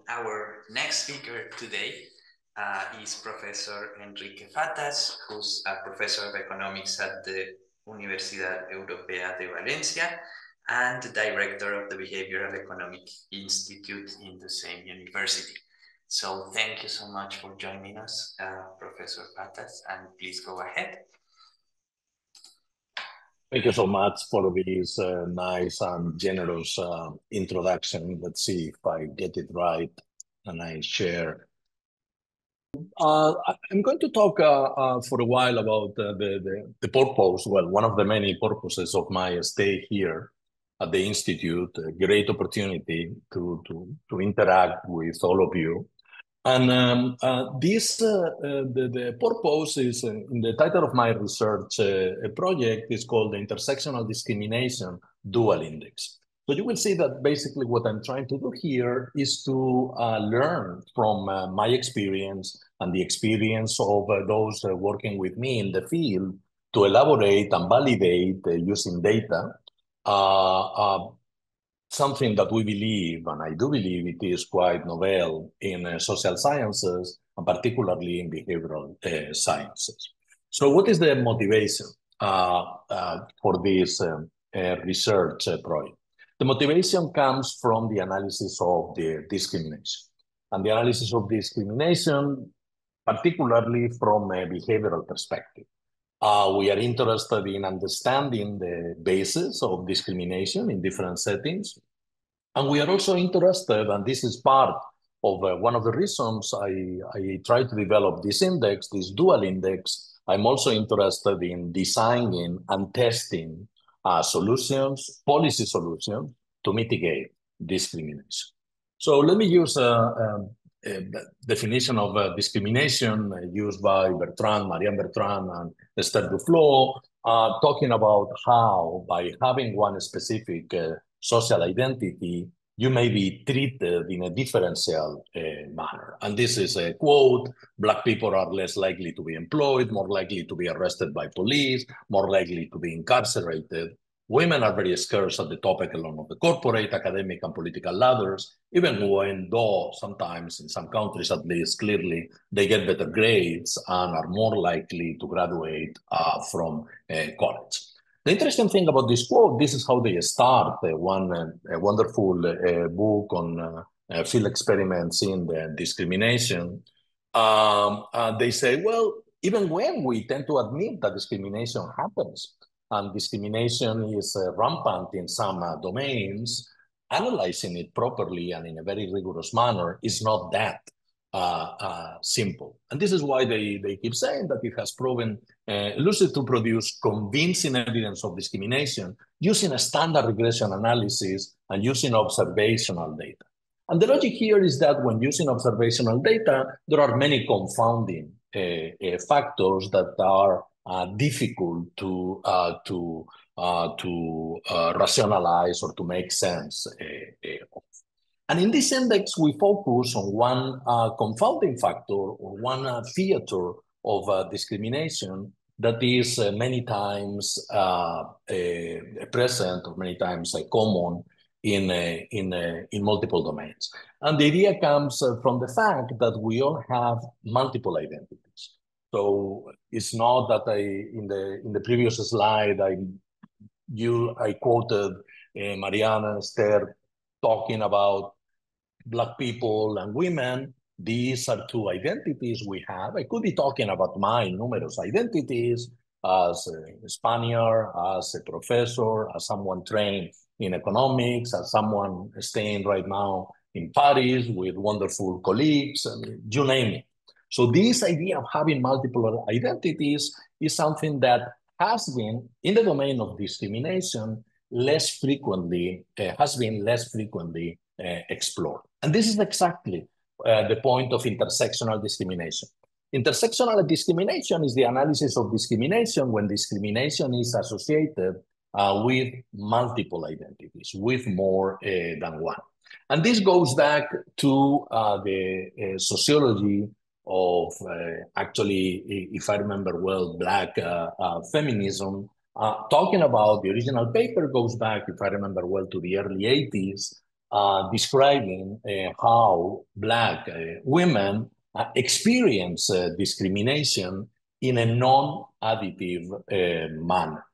our next speaker today is Professor Enrique Fatas, who's a professor of economics at the Universidad Europea de Valencia and the director of the Behavioral Economic Institute in the same university. So thank you so much for joining us, Professor Fatas, and please go ahead. Thank you so much for this nice and generous introduction. Let's see if I get it right and I share. I'm going to talk for a while about the purpose, well, one of the many purposes of my stay here at the Institute, a great opportunity to interact with all of you. And the purpose is, in the title of my research project is called the Intersectional Discrimination Dual Index. So you will see that basically what I'm trying to do here is to learn from my experience and the experience of those working with me in the field to elaborate and validate using data something that we believe, and I do believe it is quite novel in social sciences, and particularly in behavioral sciences. So what is the motivation for this research project? The motivation comes from the analysis of the discrimination. And the analysis of discrimination, particularly from a behavioral perspective. We are interested in understanding the basis of discrimination in different settings. And we are also interested, and this is part of one of the reasons I try to develop this index, this dual index. I'm also interested in designing and testing solutions, policy solutions to mitigate discrimination. So let me use a definition of discrimination used by Marianne Bertrand and Esther Duflo, talking about how by having one specific social identity, you may be treated in a differential manner. And this is a quote: Black people are less likely to be employed, more likely to be arrested by police, more likely to be incarcerated. Women are very scarce at the top echelon of the corporate, academic, and political ladders, even when, though sometimes in some countries at least, clearly they get better grades and are more likely to graduate from college. The interesting thing about this quote, this is how they start one wonderful book on field experiments in the discrimination. They say, well, even when we tend to admit that discrimination happens, and discrimination is rampant in some domains, analyzing it properly and in a very rigorous manner is not that simple. And this is why they keep saying that it has proven elusive to produce convincing evidence of discrimination using a standard regression analysis and using observational data. And the logic here is that when using observational data, there are many confounding factors that are difficult to rationalize or to make sense of. And in this index, we focus on one confounding factor or one theater of discrimination that is many times present or many times common in multiple domains. And the idea comes from the fact that we all have multiple identities. So it's not that in the previous slide I quoted Marianne and Esther talking about Black people and women. These are two identities we have. I could be talking about my numerous identities as a Spaniard, as a professor, as someone trained in economics, as someone staying right now in Paris with wonderful colleagues, you name it. So this idea of having multiple identities is something that has been in the domain of discrimination less frequently explored. And this is exactly the point of intersectional discrimination. Intersectional discrimination is the analysis of discrimination when discrimination is associated with multiple identities, with more than one. And this goes back to the sociology of actually, if I remember well, Black feminism. Talking about the original paper goes back, if I remember well, to the early 80s. describing how Black women experience discrimination in a non-additive manner.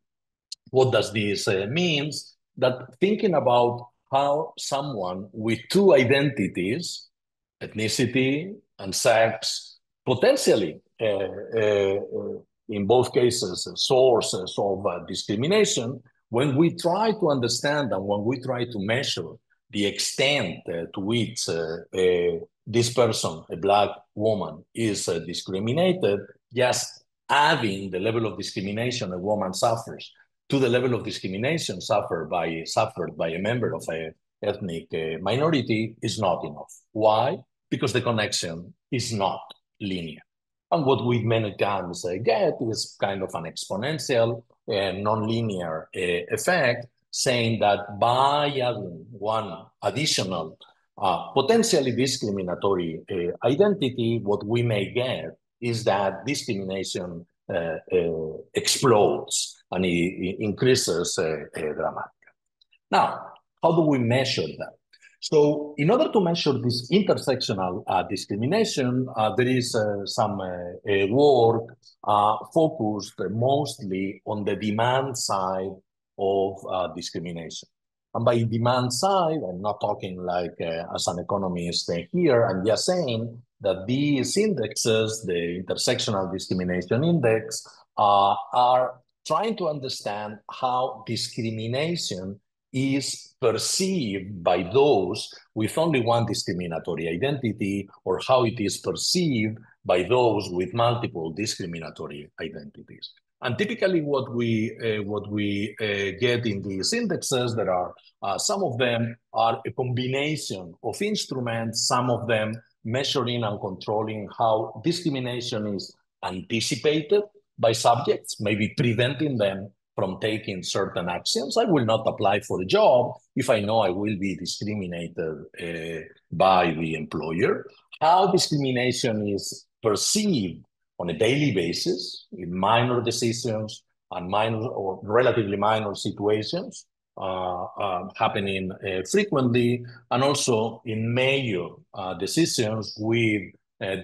What does this mean? That thinking about how someone with two identities, ethnicity and sex, potentially, in both cases, sources of discrimination, when we try to understand and when we try to measure the extent to which this person, a Black woman, is discriminated, just adding the level of discrimination a woman suffers to the level of discrimination suffered by a member of an ethnic minority is not enough. Why? Because the connection is not linear. And what we many times get is kind of an exponential non-linear effect, saying that by adding one additional potentially discriminatory identity, what we may get is that discrimination explodes and it increases dramatically. Now, how do we measure that? So in order to measure this intersectional discrimination, there is some work focused mostly on the demand side of discrimination. And by demand side, I'm not talking like as an economist here, I'm just saying that these indexes, the intersectional discrimination index, are trying to understand how discrimination is perceived by those with only one discriminatory identity, or how it is perceived by those with multiple discriminatory identities. And typically what we get in these indexes, there are some of them are a combination of instruments, some of them measuring and controlling how discrimination is anticipated by subjects, maybe preventing them from taking certain actions. I will not apply for a job if I know I will be discriminated by the employer. How discrimination is perceived on a daily basis in minor decisions and minor or relatively minor situations happening frequently, and also in major decisions with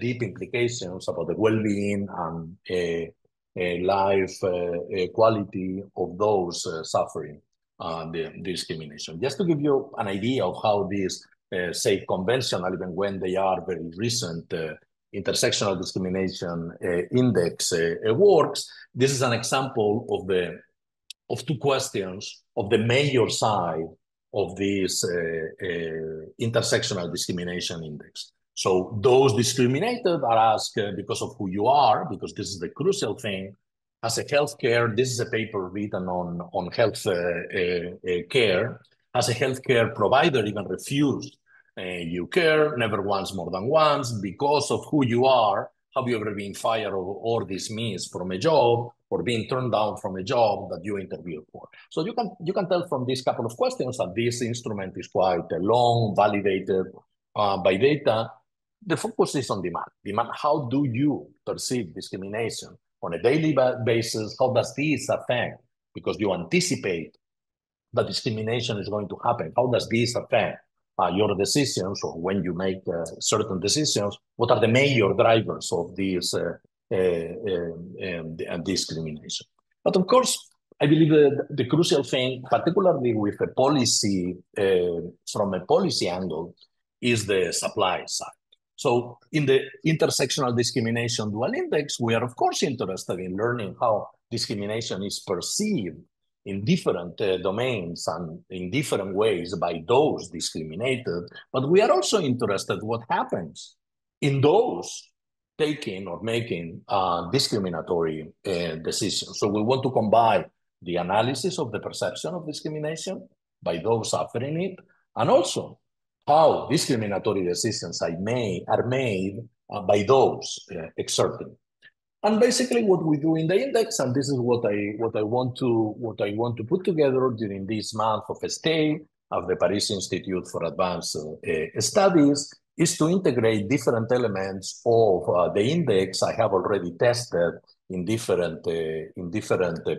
deep implications about the well-being and life quality of those suffering the discrimination. Just to give you an idea of how these, say, conventional, even when they are very recent, intersectional discrimination index works, this is an example of two questions of the major side of this intersectional discrimination index. So those discriminated are asked because of who you are, because this is the crucial thing. As a healthcare, this is a paper written on health care. As a healthcare provider, even refused you care, never once more than once, because of who you are. Have you ever been fired or dismissed from a job, or being turned down from a job that you interviewed for? So you can tell from these couple of questions that this instrument is quite long, validated by data. The focus is on demand. Demand, how do you perceive discrimination on a daily basis? How does this affect, because you anticipate that discrimination is going to happen, how does this affect your decisions, or when you make certain decisions? What are the major drivers of this discrimination? But of course, I believe the crucial thing, particularly with a policy, from a policy angle, is the supply side. So in the intersectional discrimination dual index, we are of course interested in learning how discrimination is perceived in different domains and in different ways by those discriminated. But we are also interested what happens in those taking or making discriminatory decisions. So we want to combine the analysis of the perception of discrimination by those suffering it, and also how discriminatory decisions are made by those exerting. And basically, what we do in the index, and this is what I want to put together during this month of stay of the Paris Institute for Advanced Studies, is to integrate different elements of the index I have already tested in different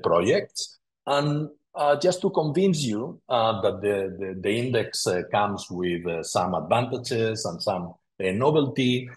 projects, and just to convince you that the index comes with some advantages and some novelty.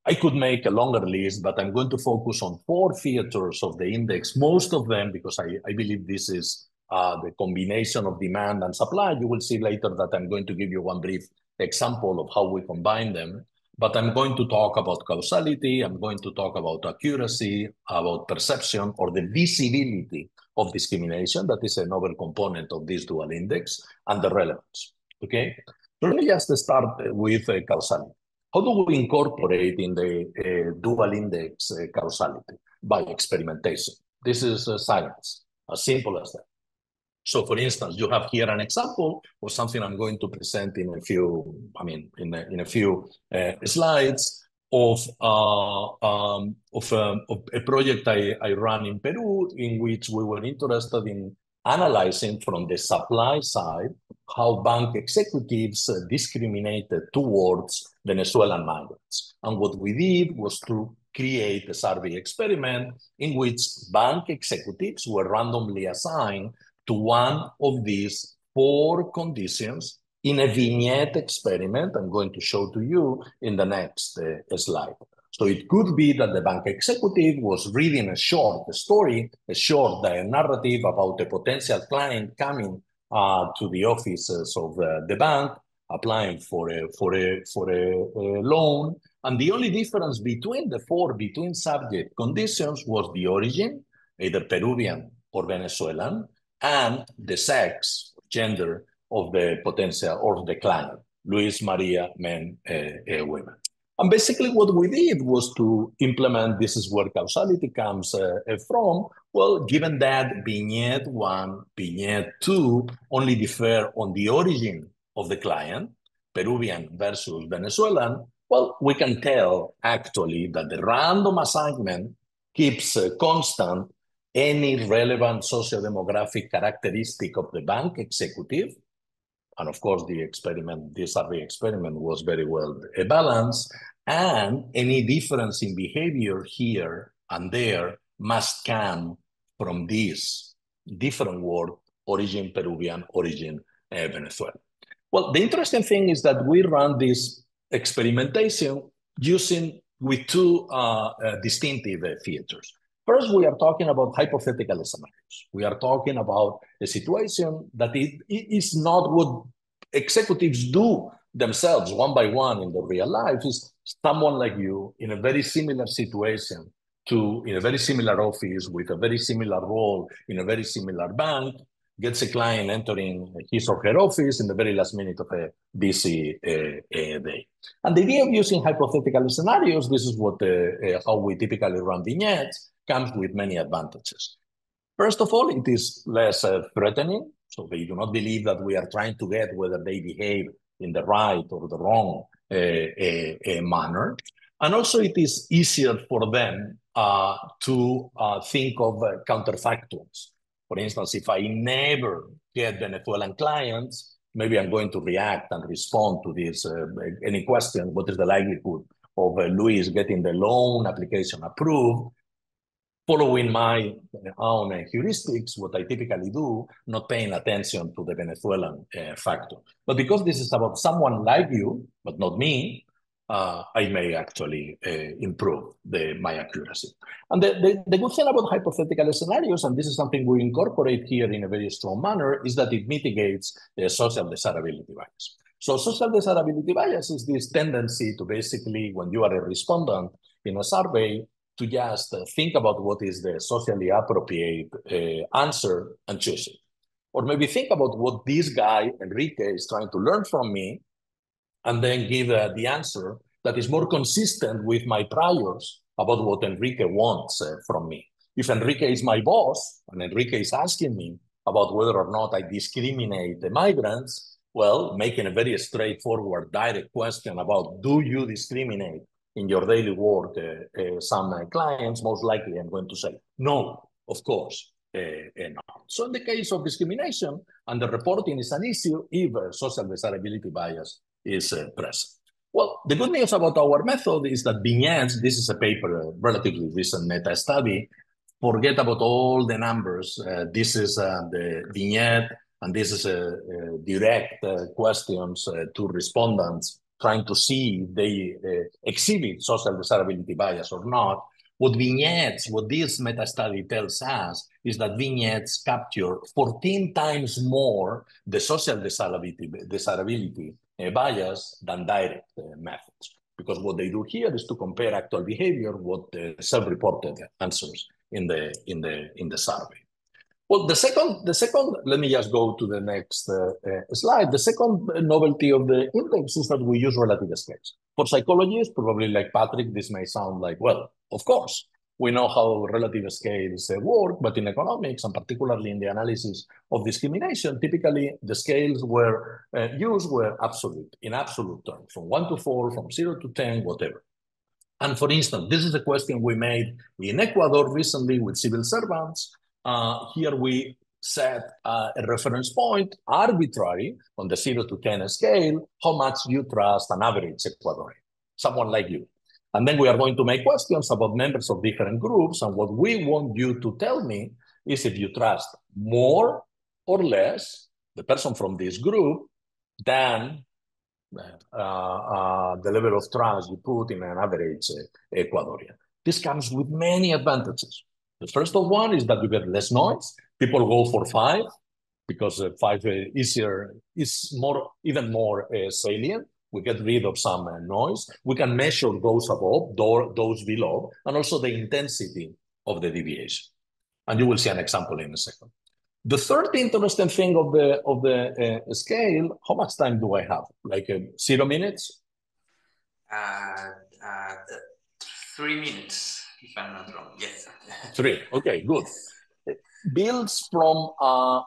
I could make a longer list, but I'm going to focus on 4 features of the index, most of them because I believe this is the combination of demand and supply. You will see later that I'm going to give you one brief example of how we combine them. But I'm going to talk about causality, I'm going to talk about accuracy, about perception or the visibility of discrimination, that is a novel component of this dual index, and the relevance, okay? So let me just start with causality. How do we incorporate in the dual index causality? By experimentation. This is science, as simple as that. So for instance, you have here an example of something I'm going to present in a few, in a few slides of a project I ran in Peru, in which we were interested in analyzing from the supply side how bank executives discriminated towards Venezuelan migrants. And what we did was to create a survey experiment in which bank executives were randomly assigned to one of these 4 conditions in a vignette experiment I'm going to show to you in the next slide. So it could be that the bank executive was reading a short story, a short narrative about a potential client coming to the offices of the bank, applying for a loan. And the only difference between the 4 subject conditions was the origin, either Peruvian or Venezuelan, and the sex, gender of the potential or the client, Luis, Maria, men, women. And basically what we did was to implement, this is where causality comes from. Well, given that vignette 1, vignette 2 only differ on the origin of the client, Peruvian versus Venezuelan, well, we can tell actually that the random assignment keeps constant any relevant socio-demographic characteristic of the bank executive. And of course, this survey experiment was very well balanced. And any difference in behavior here and there must come from this different word, origin Peruvian, origin Venezuelan. Well, the interesting thing is that we run this experimentation with 2 distinctive features. First, we are talking about hypothetical scenarios. We are talking about a situation that it is not what executives do themselves one by one in the real life. Is someone like you in a very similar situation, in a very similar office with a very similar role in a very similar bank, gets a client entering his or her office in the very last minute of a busy day. And the idea of using hypothetical scenarios, this is how we typically run vignettes, comes with many advantages. First of all, it is less threatening, so they do not believe that we are trying to get whether they behave in the right or the wrong manner. And also it is easier for them to think of counterfactuals. For instance, if I never get Venezuelan clients, maybe I'm going to react and respond to this, any question, what is the likelihood of Luis getting the loan application approved? Following my own heuristics, what I typically do, not paying attention to the Venezuelan factor. But because this is about someone like you, but not me, I may actually improve my accuracy. And the good thing about hypothetical scenarios, and this is something we incorporate here in a very strong manner, is that it mitigates social desirability bias. So social desirability bias is this tendency to basically, when you are a respondent in a survey, to just think about what is the socially appropriate answer and choose it. Or maybe think about what this guy, Enrique, is trying to learn from me, and then give the answer that is more consistent with my priors about what Enrique wants from me. If Enrique is my boss, and Enrique is asking me about whether or not I discriminate the migrants, well, making a very straightforward, direct question about, do you discriminate in your daily work some clients, most likely I'm going to say, no, of course. No. So in the case of discrimination, and the reporting is an issue if social desirability bias is present. Well, the good news about our method is that vignettes, this is a paper, a relatively recent meta-study, forget about all the numbers. This is the vignette, and this is direct questions to respondents trying to see if they exhibit social desirability bias or not. What this meta-study tells us is that vignettes capture 14 times more the social desirability bias than direct methods. Because what they do here is to compare actual behavior with the self-reported answers in the survey. Well, the second, let me just go to the next slide. The second novelty of the index is that we use relative scales. For psychologists, probably like Patrick, this may sound like, well, of course, we know how relative scales work, but in economics, and particularly in the analysis of discrimination, typically the scales were used were absolute, in absolute terms, from 1 to 4, from 0 to 10, whatever. And for instance, this is a question we made in Ecuador recently with civil servants. Here we set a reference point, arbitrary, on the 0 to 10 scale, how much you trust an average Ecuadorian, someone like you. And then we are going to make questions about members of different groups, and what we want you to tell me is if you trust more or less the person from this group than the level of trust you put in an average Ecuadorian. This comes with many advantages. The first of one is that you get less noise. People go for 5 because 5 is even more salient. We get rid of some noise. We can measure those above, those below, and also the intensity of the deviation. And you will see an example in a second. The third interesting thing of the scale, how much time do I have? Like 0 minutes? 3 minutes, if I'm not wrong. Yes. 3. Okay, good. Builds from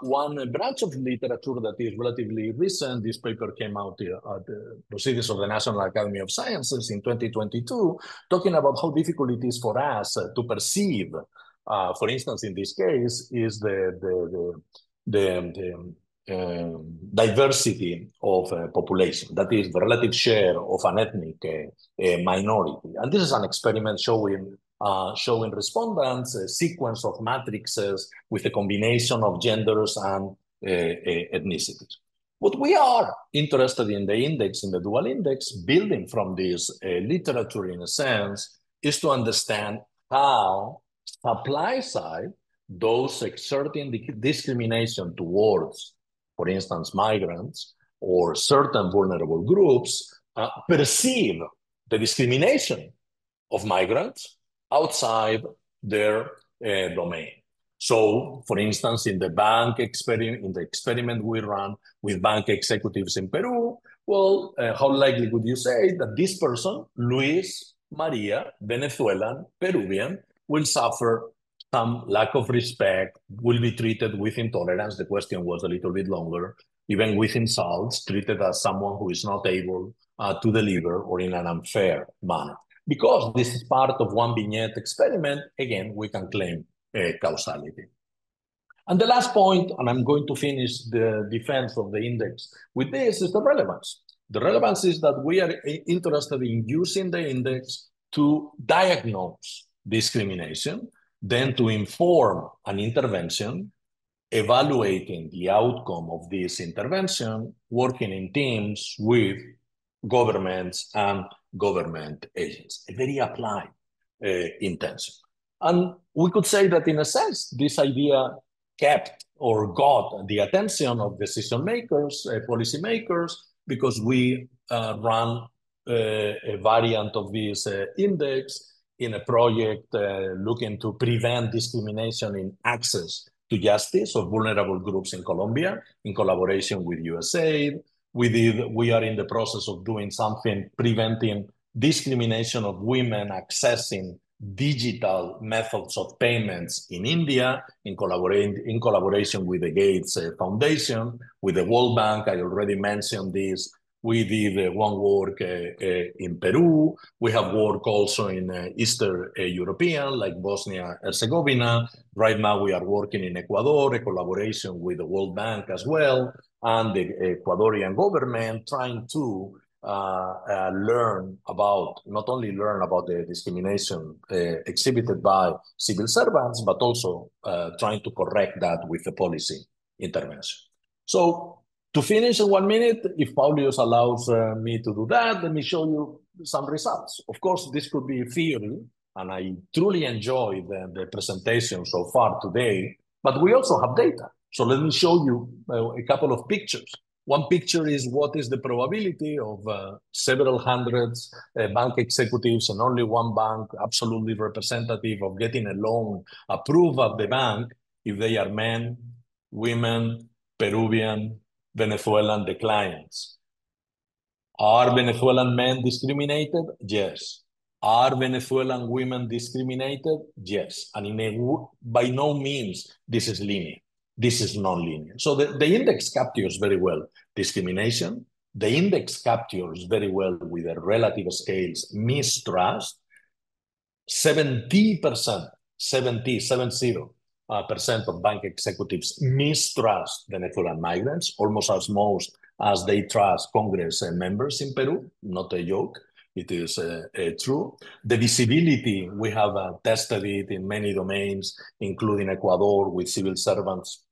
one branch of literature that is relatively recent. This paper came out at the Proceedings of the National Academy of Sciences in 2022, talking about how difficult it is for us to perceive, for instance, in this case, is the diversity of population, that is the relative share of an ethnic minority. And this is an experiment showing respondents a sequence of matrices with a combination of genders and ethnicities. What we are interested in the index, in the dual index, building from this literature in a sense, is to understand how supply side, those exerting discrimination towards, for instance, migrants or certain vulnerable groups, perceive the discrimination of migrants outside their domain. So, for instance, in the experiment we run with bank executives in Peru, well, how likely would you say that this person, Luis, Maria, Venezuelan, Peruvian, will suffer some lack of respect, will be treated with intolerance? The question was a little bit longer, even with insults, treated as someone who is not able to deliver or in an unfair manner. Because this is part of one vignette experiment, again, we can claim causality. And the last point, and I'm going to finish the defense of the index with this, is the relevance. The relevance is that we are interested in using the index to diagnose discrimination, then to inform an intervention, evaluating the outcome of this intervention, working in teams with governments and government agents, a very applied intention. And we could say that in a sense, this idea kept or got the attention of decision makers, policy makers, because we run a variant of this index in a project looking to prevent discrimination in access to justice of vulnerable groups in Colombia, in collaboration with USAID. We are in the process of doing something preventing discrimination of women accessing digital methods of payments in India, in collaboration with the Gates Foundation, with the World Bank. I already mentioned this. We did one work in Peru. We have work also in Eastern European, like Bosnia Herzegovina. Right now we are working in Ecuador, a collaboration with the World Bank as well, and the Ecuadorian government, trying to learn about, not only learn about the discrimination exhibited by civil servants, but also trying to correct that with a policy intervention. So to finish in 1 minute, if Paulius allows me to do that, let me show you some results. Of course, this could be theory, and I truly enjoy the presentation so far today, but we also have data. So let me show you a couple of pictures. One picture is what is the probability of several hundreds bank executives and only one bank absolutely representative of getting a loan approved at the bank if they are men, women, Peruvian, Venezuelan, the clients. Are Venezuelan men discriminated? Yes. Are Venezuelan women discriminated? Yes. And by no means this is linear. This is non-linear. So the index captures very well discrimination. The index captures very well with the relative scales mistrust. 70% of bank executives mistrust Venezuelan migrants, almost as most as they trust Congress members in Peru. Not a joke. It is true. The visibility, we have tested it in many domains, including Ecuador with civil servants,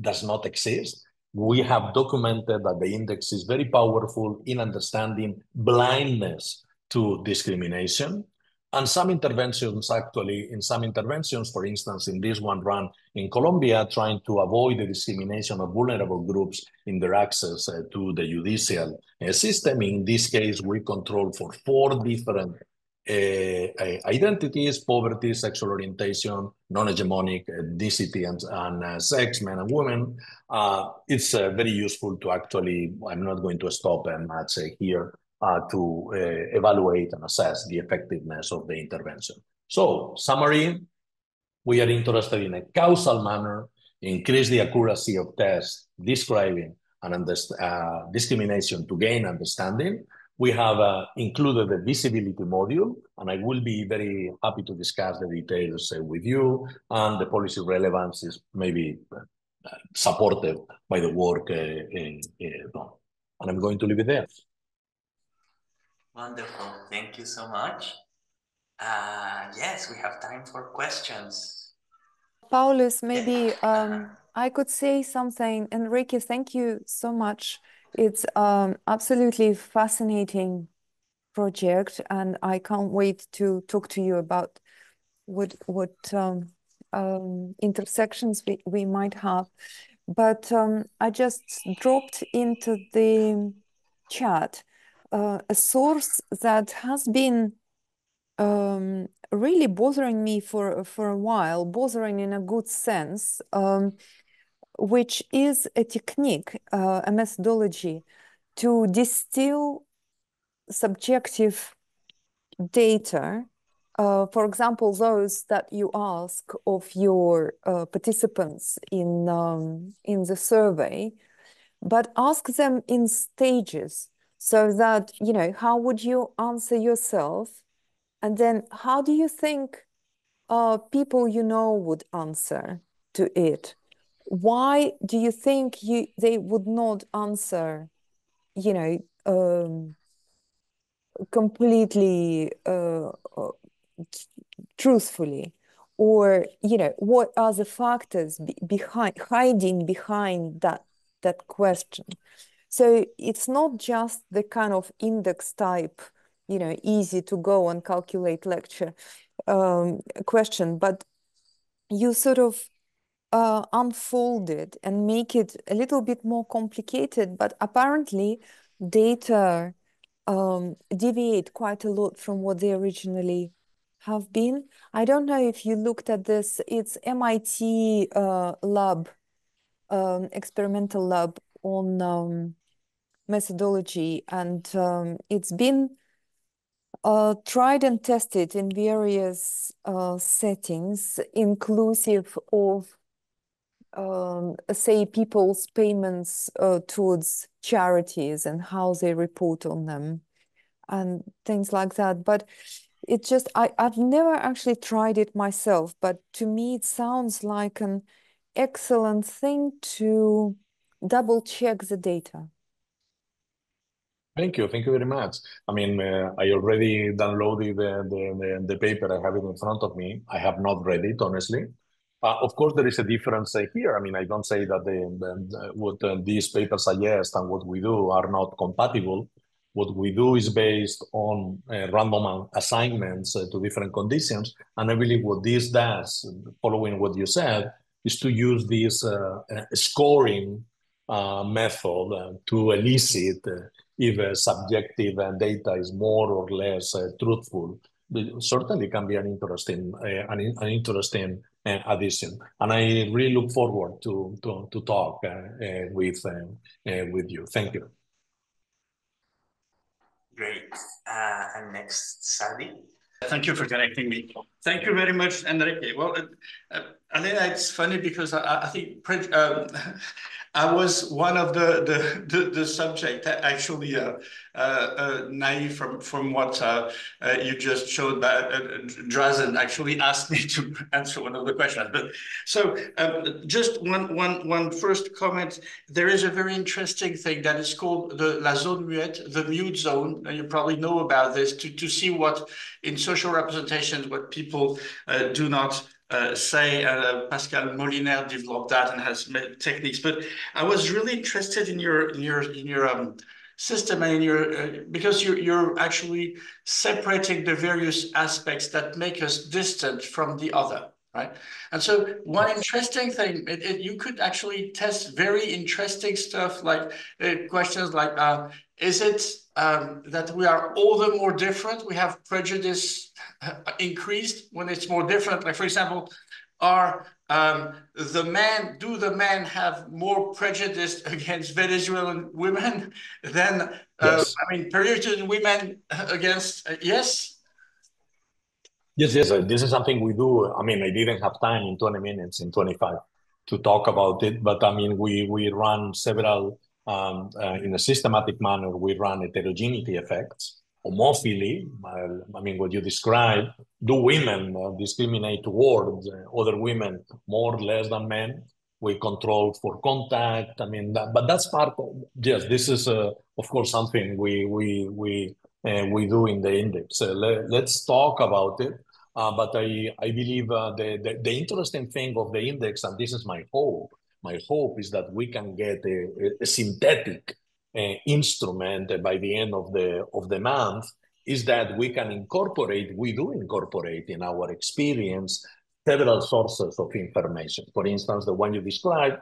does not exist. We have documented that the index is very powerful in understanding blindness to discrimination. And some interventions, actually, in some interventions, for instance, in this one run in Colombia, trying to avoid the discrimination of vulnerable groups in their access to the judicial system. In this case, we control for 4 different identities: poverty, sexual orientation, non-hegemonic, ethnicity, and sex, men and women. It's very useful to actually, I'm not going to stop much here, to evaluate and assess the effectiveness of the intervention. So, summary, we are interested in a causal manner, increase the accuracy of tests describing discrimination to gain understanding. We have included the visibility module, and I will be very happy to discuss the details with you, and the policy relevance is maybe supported by the work done. And I'm going to leave it there. Wonderful. Thank you so much. Yes, we have time for questions. Paulus, maybe I could say something. Enrique, thank you so much. It's absolutely fascinating project, and I can't wait to talk to you about what intersections we might have. But I just dropped into the chat a source that has been really bothering me for a while, bothering in a good sense, which is a technique, a methodology to distill subjective data. For example, those that you ask of your participants in the survey, but ask them in stages so that, you know, how would you answer yourself? And then how do you think people you know would answer to it? Why do you think they would not answer, you know, completely truthfully? Or, you know, what are the factors hiding behind that question? So it's not just the kind of index type, you know, easy to go and calculate lecture question, but you sort of unfold it and make it a little bit more complicated. But apparently data deviate quite a lot from what they originally have been. I don't know if you looked at this. It's MIT lab, experimental lab on methodology, and it's been tried and tested in various settings, inclusive of, say, people's payments towards charities and how they report on them and things like that. But it just, I've never actually tried it myself, but to me it sounds like an excellent thing to double check the data. Thank you very much. I mean, I already downloaded the paper. I have it in front of me. I have not read it, honestly. Of course, there is a difference here. I mean, I don't say that what these papers suggest and what we do are not compatible. What we do is based on random assignments to different conditions. And I believe what this does, following what you said, is to use this scoring method to elicit if subjective data is more or less truthful. It certainly can be an interesting addition, and I really look forward to talk with you. Thank you. Great. And next, Sadi. Thank you for connecting me. Thank you very much, Enrique. Well, Elena, it's funny because I think I was one of the subject actually naive from what you just showed. Drazen actually asked me to answer one of the questions. But so just one first comment. There is a very interesting thing that is called la zone muette, the mute zone. And you probably know about this to see what in social representations what people do not say. Pascal Moliner developed that and has techniques. But I was really interested in your system and in your because you're actually separating the various aspects that make us distant from the other. Right. And so one interesting thing, you could actually test very interesting stuff like questions like, is it that we are all the more different? We have prejudice increased when it's more different. Like, for example, do the men have more prejudice against Venezuelan women than, yes. I mean, Peruvian women against, yes? Yes, this is something we do. I mean, I didn't have time in 20 minutes, in 25, to talk about it, but I mean, we run several, in a systematic manner, we run heterogeneity effects, homophily, I mean, what you described, do women discriminate towards other women more or less than men? We control for contact, I mean, but that's part of, yes, this is, of course, something we do in the index. Let's talk about it. But I believe the interesting thing of the index, and this is my hope is that we can get a synthetic instrument by the end of the month, is that we do incorporate in our experience several sources of information. For instance, the one you described,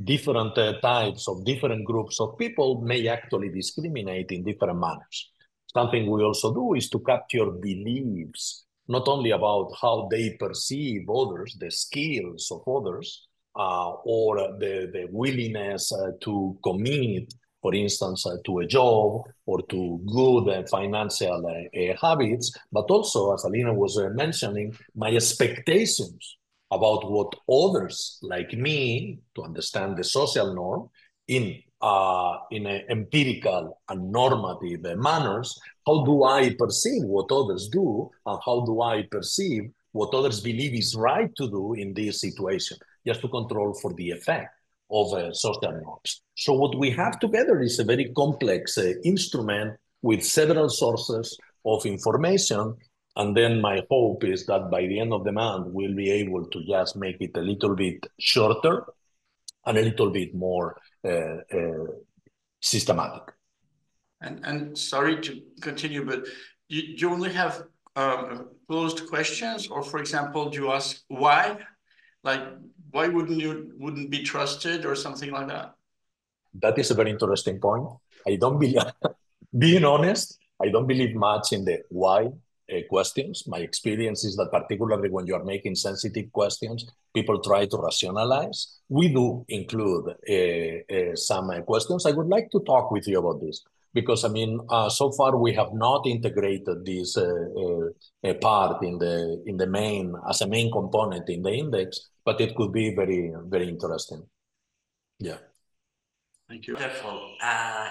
different types of different groups of people may actually discriminate in different manners. Something we also do is to capture beliefs, not only about how they perceive others, the skills of others, or the willingness to commit, for instance, to a job or to good financial habits, but also, as Alina was mentioning, my expectations about what others like me, to understand the social norm, in empirical and normative manners, how do I perceive what others do, and how do I perceive what others believe is right to do in this situation, just to control for the effect of social norms. So what we have together is a very complex instrument with several sources of information. And then my hope is that by the end of the month, we'll be able to just make it a little bit shorter and a little bit more systematic. And sorry to continue, but you only have closed questions, or for example, do you ask why? Like, why wouldn't be trusted or something like that? That is a very interesting point. I don't believe, being honest, I don't believe much in the why questions. My experience is that particularly when you are making sensitive questions, people try to rationalize. We do include some questions. I would like to talk with you about this because, I mean, so far we have not integrated this part in the main, as a main component in the index, but it could be very, very interesting. Yeah. Thank you. Wonderful.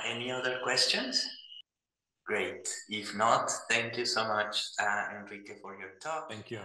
Any other questions? Great. If not, thank you so much, Enrique, for your talk. Thank you.